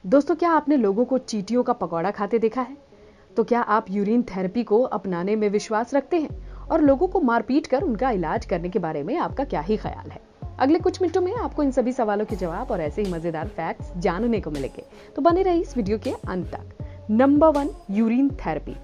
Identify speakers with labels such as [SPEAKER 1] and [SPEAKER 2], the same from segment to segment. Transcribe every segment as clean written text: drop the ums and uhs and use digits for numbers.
[SPEAKER 1] दोस्तों, क्या आपने लोगों को चींटियों का पकौड़ा खाते देखा है? तो क्या आप यूरिन थेरेपी को अपनाने में विश्वास रखते हैं? और लोगों को मारपीट कर उनका इलाज करने के बारे में आपका क्या ही ख्याल है? अगले कुछ मिनटों में आपको इन सभी सवालों के जवाब और ऐसे ही मजेदार फैक्ट्स जानने को मिलेंगे, तो बने रहिए इस वीडियो के अंत तक। Number 1, urine therapy.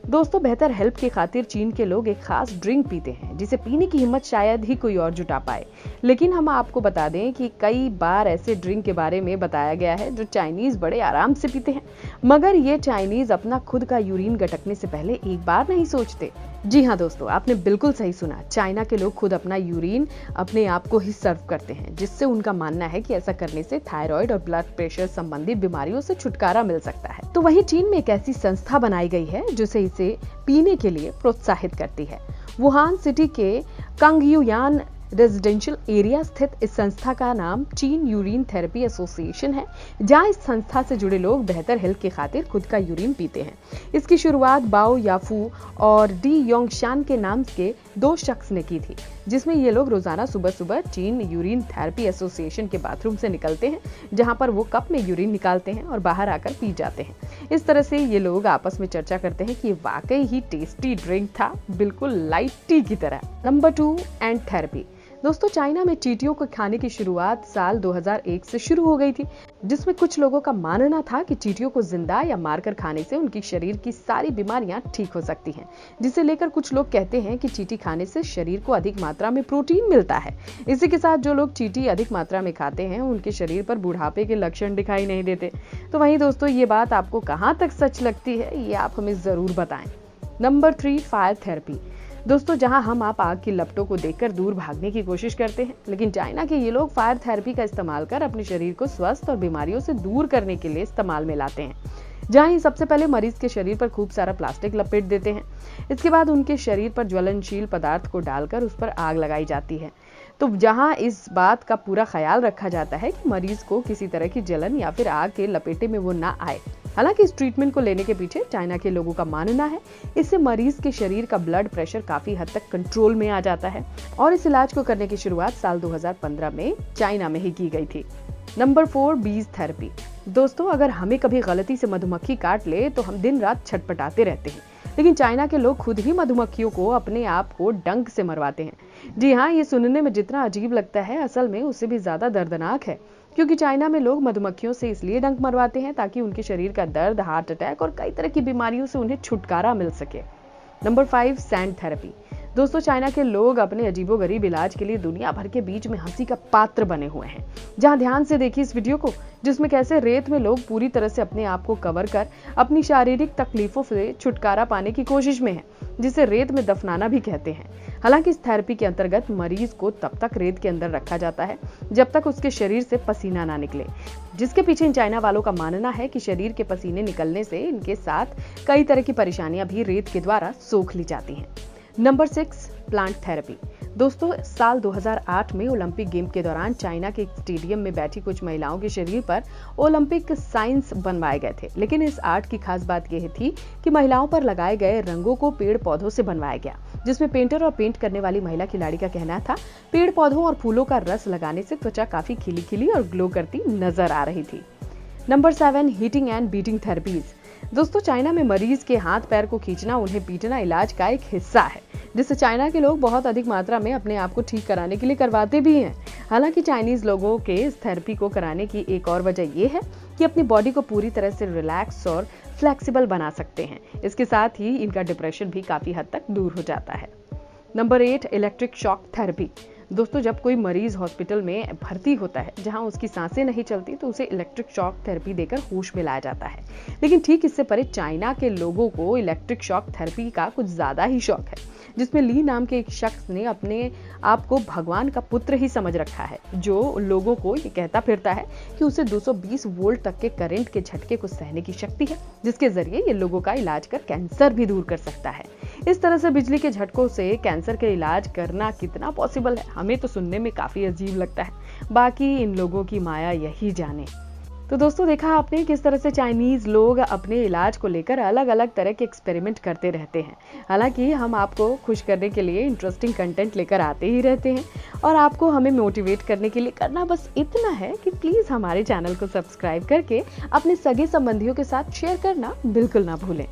[SPEAKER 1] दोस्तों, बेहतर हेल्प की खातिर चीन के लोग एक खास ड्रिंक पीते हैं जिसे पीने की हिम्मत शायद ही कोई और जुटा पाए। लेकिन हम आपको बता दें कि कई बार ऐसे ड्रिंक के बारे में बताया गया है जो चाइनीज बड़े आराम से पीते हैं, मगर ये चाइनीज अपना खुद का यूरिन गटकने से पहले एक बार नहीं सोचते। जी हाँ दोस्तों, आपने बिल्कुल सही सुना। चाइना के लोग खुद अपना यूरिन अपने आप को ही सर्व करते हैं, जिससे उनका मानना है कि ऐसा करने से थायराइड और ब्लड प्रेशर संबंधी बीमारियों से छुटकारा मिल सकता है। तो वहीं चीन में एक ऐसी संस्था बनाई गई है जिसे इसे पीने के लिए प्रोत्साहित करती है। वुहान सिटी के कांगयुयान रेजिडेंशियल एरिया स्थित इस संस्था का नाम चीन यूरिन थेरेपी एसोसिएशन है, जहां इस संस्था से जुड़े लोग बेहतर हेल्थ की खातिर खुद का यूरिन पीते हैं। इसकी शुरुआत बाओ याफू और डी योंगशान के नाम के 2 शख्स ने की थी, जिसमें ये लोग रोजाना सुबह सुबह चीन यूरिन थेरेपी एसोसिएशन के बाथरूम से निकलते हैं, जहां पर वो कप में यूरिन निकालते हैं और बाहर आकर पी जाते हैं। इस तरह से ये लोग आपस में चर्चा करते हैं कि वाकई ही टेस्टी ड्रिंक था, बिल्कुल लाइट टी की तरह। नंबर 2, एंट थेरेपी। दोस्तों, चाइना में चींटियों को खाने की शुरुआत साल 2001 से शुरू हो गई थी, जिसमें कुछ लोगों का मानना था कि चींटियों को जिंदा या मारकर खाने से उनकी शरीर की सारी बीमारियां ठीक हो सकती हैं, जिसे लेकर कुछ लोग कहते हैं कि चींटी खाने से शरीर को अधिक मात्रा में प्रोटीन मिलता है। इसी के साथ जो लोग चींटी अधिक मात्रा में खाते हैं उनके शरीर पर बुढ़ापे के लक्षण दिखाई नहीं देते। तो वहीं दोस्तों, ये बात आपको कहां तक सच लगती है, ये आप हमें जरूर बताएं। Number 3, fire therapy. दोस्तों, जहां हम आप आग की लपटों को देखकर दूर भागने की कोशिश करते हैं, लेकिन चाइना के ये लोग फायर थेरेपी का इस्तेमाल कर अपने शरीर को स्वस्थ और बीमारियों से दूर करने के लिए इस्तेमाल में लाते हैं। जहां ये सबसे पहले मरीज के शरीर पर खूब सारा प्लास्टिक लपेट देते हैं। इसके बाद उनके शरीर पर ज्वलनशील पदार्थ को डालकर उस पर आग लगाई जाती है। तो जहां इस बात का पूरा ख्याल रखा जाता है कि मरीज को किसी तरह की जलन या फिर आग के लपेटे में वो ना आए। हालांकि इस ट्रीटमेंट को लेने के पीछे चाइना के लोगों का मानना है, इससे मरीज के शरीर का ब्लड प्रेशर काफी हद तक कंट्रोल में आ जाता है। और इस इलाज को करने की शुरुआत साल 2015 में चाइना में ही की गई थी। नंबर 4, बीज थेरेपी। दोस्तों, अगर हमें कभी गलती से मधुमक्खी काट ले तो हम दिन रात छटपटाते रहते हैं, लेकिन चाइना के लोग खुद ही मधुमक्खियों को अपने आप को डंक से मरवाते हैं। जी हाँ, ये सुनने में जितना अजीब लगता है, असल में उससे भी ज्यादा दर्दनाक है, क्योंकि चाइना में लोग मधुमक्खियों से इसलिए डंक मरवाते हैं ताकि उनके शरीर का दर्द, हार्ट अटैक और कई तरह की बीमारियों से उन्हें छुटकारा मिल सके। Number 5, sand therapy. दोस्तों, चाइना के लोग अपने अजीबोगरीब इलाज के लिए दुनिया भर के बीच में हंसी का पात्र बने हुए हैं। जहां ध्यान से देखिए इस वीडियो को, जिसमें कैसे रेत में लोग पूरी तरह से अपने आप को कवर कर अपनी शारीरिक तकलीफों से छुटकारा पाने की कोशिश में हैं, जिसे रेत में दफनाना भी कहते हैं। हालांकि इस थेरेपी के अंतर्गत मरीज को तब तक रेत के अंदर रखा जाता है जब तक उसके शरीर से पसीना ना निकले, जिसके पीछे इन चाइना वालों का मानना है कि शरीर के पसीने निकलने से इनके साथ कई तरह की परेशानियां भी रेत के द्वारा सोख ली जाती हैं। Number 6, plant therapy. दोस्तों, साल 2008 में ओलंपिक गेम के दौरान चाइना के एक स्टेडियम में बैठी कुछ महिलाओं के शरीर पर ओलंपिक साइंस बनवाए गए थे, लेकिन इस आर्ट की खास बात यह थी कि महिलाओं पर लगाए गए रंगों को पेड़ पौधों से बनवाया गया, जिसमें पेंटर और पेंट करने वाली महिला खिलाड़ी का कहना था पेड़ पौधों और फूलों का रस लगाने से त्वचा काफी खिली खिली और ग्लो करती नजर आ रही थी। Number 7, heating and beating therapies. दोस्तों, चाइना में मरीज के हाथ पैर को खींचना, उन्हें पीटना इलाज का एक हिस्सा है, जिससे चाइना के लोग बहुत अधिक मात्रा में अपने आप को ठीक कराने के लिए करवाते भी हैं। हालांकि चाइनीज लोगों के इस थेरेपी को कराने की एक और वजह यह है कि अपनी बॉडी को पूरी तरह से रिलैक्स और फ्लेक्सिबल बना सकते हैं। इसके साथ ही इनका डिप्रेशन भी काफी हद तक दूर हो जाता है। Number 8, electric shock therapy. दोस्तों, जब कोई मरीज हॉस्पिटल में भर्ती होता है जहां उसकी सांसें नहीं चलती, तो उसे इलेक्ट्रिक शॉक थेरेपी देकर होश में लाया जाता है। लेकिन ठीक इससे परे चाइना के लोगों को इलेक्ट्रिक शॉक थेरेपी का कुछ ज्यादा ही शौक है, जिसमें ली नाम के एक शख्स ने अपने आप को भगवान का पुत्र ही समझ रखा है, जो लोगों को ये कहता फिरता है कि उसे 220 वोल्ट तक के करंट के झटके को सहने की शक्ति है, जिसके जरिए ये लोगों का इलाज कर कैंसर भी दूर कर सकता है। इस तरह से बिजली के झटकों से कैंसर के इलाज करना कितना पॉसिबल है, हमें तो सुनने में काफी अजीब लगता है। बाकी इन लोगों की माया यही जाने। तो दोस्तों, देखा आपने किस तरह से चाइनीज लोग अपने इलाज को लेकर अलग अलग तरह के एक्सपेरिमेंट करते रहते हैं। हालांकि हम आपको खुश करने के लिए इंटरेस्टिंग कंटेंट लेकर आते ही रहते हैं, और आपको हमें मोटिवेट करने के लिए करना बस इतना है कि प्लीज हमारे चैनल को सब्सक्राइब करके अपने सगे संबंधियों के साथ शेयर करना बिल्कुल ना भूलें।